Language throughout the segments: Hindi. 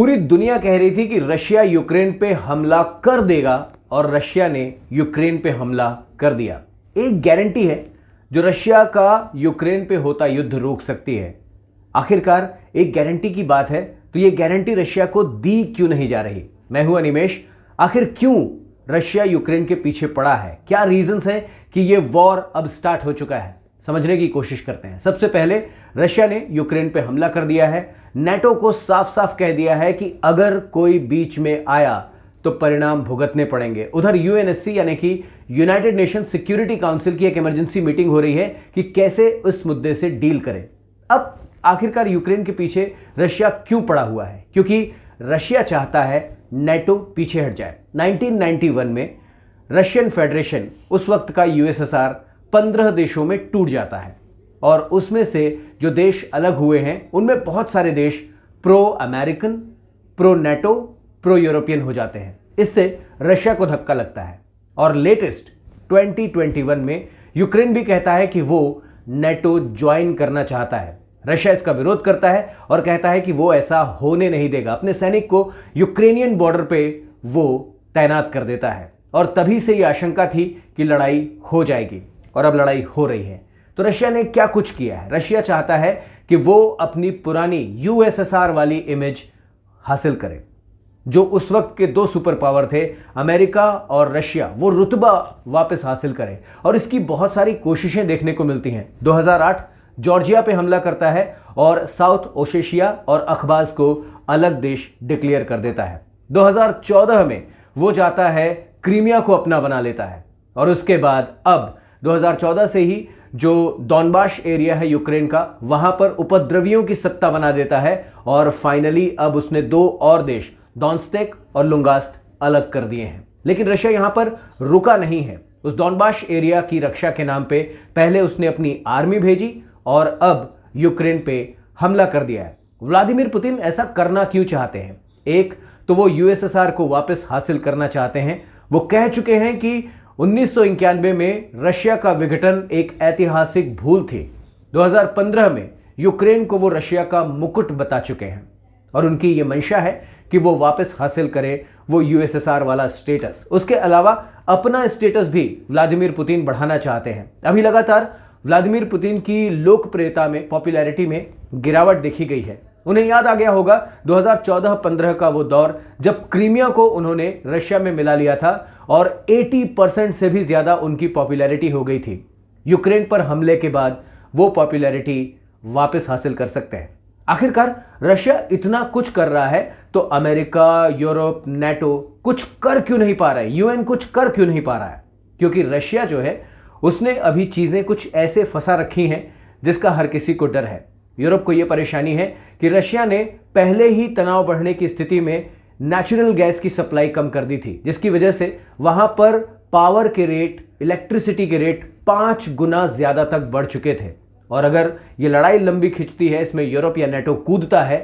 पूरी दुनिया कह रही थी कि रशिया यूक्रेन पे हमला कर देगा और रशिया ने यूक्रेन पे हमला कर दिया। एक गारंटी है जो रशिया का यूक्रेन पे होता युद्ध रोक सकती है। आखिरकार एक गारंटी की बात है, तो ये गारंटी रशिया को दी क्यों नहीं जा रही? मैं हूं अनिमेश। आखिर क्यों रशिया यूक्रेन के पीछे पड़ा है? क्या रीजंस हैं कि ये वॉर अब स्टार्ट हो चुका है? समझने की कोशिश करते हैं। सबसे पहले, रशिया ने यूक्रेन पे हमला कर दिया है। नाटो को साफ साफ कह दिया है कि अगर कोई बीच में आया तो परिणाम भुगतने पड़ेंगे। उधर यूएनएससी यानी कि यूनाइटेड नेशन सिक्योरिटी काउंसिल की एक इमरजेंसी मीटिंग हो रही है कि कैसे इस मुद्दे से डील करें। अब आखिरकार यूक्रेन के पीछे रशिया क्यों पड़ा हुआ है? क्योंकि रशिया चाहता है नाटो पीछे हट जाए। 1991 में रशियन फेडरेशन, उस वक्त का यूएसएसआर, 15 देशों में टूट जाता है और उसमें से जो देश अलग हुए हैं उनमें बहुत सारे देश pro American, pro NATO, pro European हो जाते हैं। इससे रशिया को धक्का लगता है और लेटेस्ट 2021 में यूक्रेन भी कहता है कि वो नाटो ज्वाइन करना चाहता है। रशिया इसका विरोध करता है और कहता है कि वो ऐसा होने नहीं देगा। अपने सैनिक को यूक्रेनियन बॉर्डर पे वो तैनात कर देता है और तभी से ये आशंका थी कि लड़ाई हो जाएगी और अब लड़ाई हो रही है। तो रशिया ने क्या कुछ किया है? रशिया चाहता है कि वो अपनी पुरानी यूएसएसआर वाली इमेज हासिल करे। जो उस वक्त के दो सुपर पावर थे, अमेरिका और रशिया, वो रुतबा वापस हासिल करे और इसकी बहुत सारी कोशिशें देखने को मिलती हैं। 2008 जॉर्जिया पे हमला करता है और साउथ ओसेशिया और अखबाज को अलग देश डिक्लेयर कर देता है। 2014 में वो जाता है क्रीमिया को अपना बना लेता है और उसके बाद अब 2014 से ही जो डॉनबास एरिया है यूक्रेन का, वहां पर उपद्रवियों की सत्ता बना देता है और फाइनली अब उसने दो और देश, डॉन्स्टेक और लुंगास्ट, अलग कर दिए हैं। लेकिन रशिया यहां पर रुका नहीं है। उस डॉनबास एरिया की रक्षा के नाम पे पहले उसने अपनी आर्मी भेजी और अब यूक्रेन पे हमला कर दिया है। व्लादिमीर पुतिन ऐसा करना क्यों चाहते हैं? एक तो वो यूएसएसआर को वापस हासिल करना चाहते हैं। वो कह चुके हैं कि 1991 में रशिया का विघटन एक ऐतिहासिक भूल थी। 2015 में यूक्रेन को वो रशिया का मुकुट बता चुके हैं और उनकी ये मंशा है कि वो वापस हासिल करे वो यूएसएसआर वाला स्टेटस। उसके अलावा अपना स्टेटस भी व्लादिमीर पुतिन बढ़ाना चाहते हैं। अभी लगातार व्लादिमीर पुतिन की लोकप्रियता में, पॉपुलैरिटी में गिरावट देखी गई है। उन्हें याद आ गया होगा 2014-15 का वो दौर जब क्रीमिया को उन्होंने रशिया में मिला लिया था और 80% से भी ज्यादा उनकी पॉपुलैरिटी हो गई थी। यूक्रेन पर हमले के बाद वो पॉपुलैरिटी वापस हासिल कर सकते हैं। आखिरकार रशिया इतना कुछ कर रहा है तो अमेरिका, यूरोप, नाटो कुछ कर क्यों नहीं पा रहा है? यूएन कुछ कर क्यों नहीं पा रहा है? क्योंकि रशिया जो है उसने अभी चीजें कुछ ऐसे फंसा रखी हैं जिसका हर किसी को डर है। यूरोप को यह परेशानी है कि रशिया ने पहले ही तनाव बढ़ने की स्थिति में नेचुरल गैस की सप्लाई कम कर दी थी, जिसकी वजह से वहां पर पावर के रेट, इलेक्ट्रिसिटी के रेट 5 गुना ज्यादा तक बढ़ चुके थे। और अगर ये लड़ाई लंबी खिंचती है, इसमें यूरोप या नाटो कूदता है,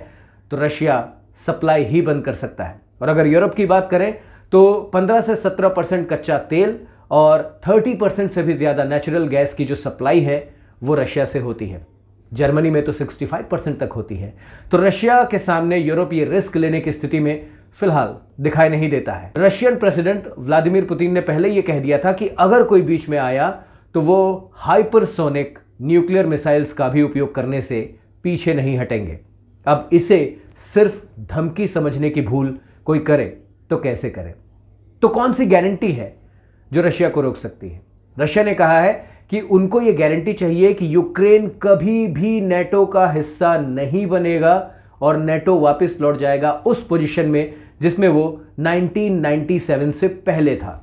तो रशिया सप्लाई ही बंद कर सकता है। और अगर यूरोप की बात करें तो 15 से 17% कच्चा तेल और 30% से भी ज्यादा नेचुरल गैस की जो सप्लाई है वो रशिया से होती है। जर्मनी में तो 65% तक होती है। तो रशिया के सामने यूरोप ये रिस्क लेने की स्थिति में फिलहाल दिखाई नहीं देता है। रशियन प्रेसिडेंट व्लादिमीर पुतिन ने पहले यह कह दिया था कि अगर कोई बीच में आया तो वो हाइपरसोनिक न्यूक्लियर मिसाइल्स का भी उपयोग करने से पीछे नहीं हटेंगे। अब इसे सिर्फ धमकी समझने की भूल कोई करे तो कैसे करे? तो कौन सी गारंटी है जो रशिया को रोक सकती है? रशिया ने कहा है कि उनको यह गारंटी चाहिए कि यूक्रेन कभी भी नाटो का हिस्सा नहीं बनेगा और नाटो वापस लौट जाएगा उस पोजीशन में जिसमें वो 1997 से पहले था।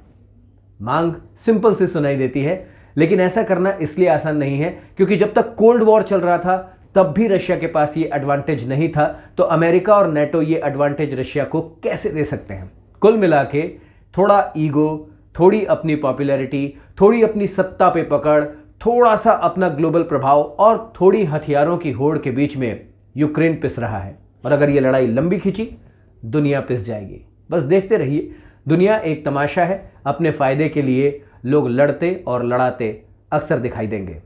मांग सिंपल सी सुनाई देती है, लेकिन ऐसा करना इसलिए आसान नहीं है क्योंकि जब तक कोल्ड वॉर चल रहा था तब भी रशिया के पास ये एडवांटेज नहीं था। तो अमेरिका और नाटो ये एडवांटेज रशिया को कैसे दे सकते हैं? कुल मिला के थोड़ा ईगो, थोड़ी अपनी पॉपुलैरिटी, थोड़ी अपनी सत्ता पे पकड़, थोड़ा सा अपना ग्लोबल प्रभाव और थोड़ी हथियारों की होड़ के बीच में यूक्रेन पिस रहा है। और अगर ये लड़ाई लंबी खिंची, दुनिया पिस जाएगी। बस देखते रहिए। दुनिया एक तमाशा है। अपने फायदे के लिए लोग लड़ते और लड़ाते अक्सर दिखाई देंगे।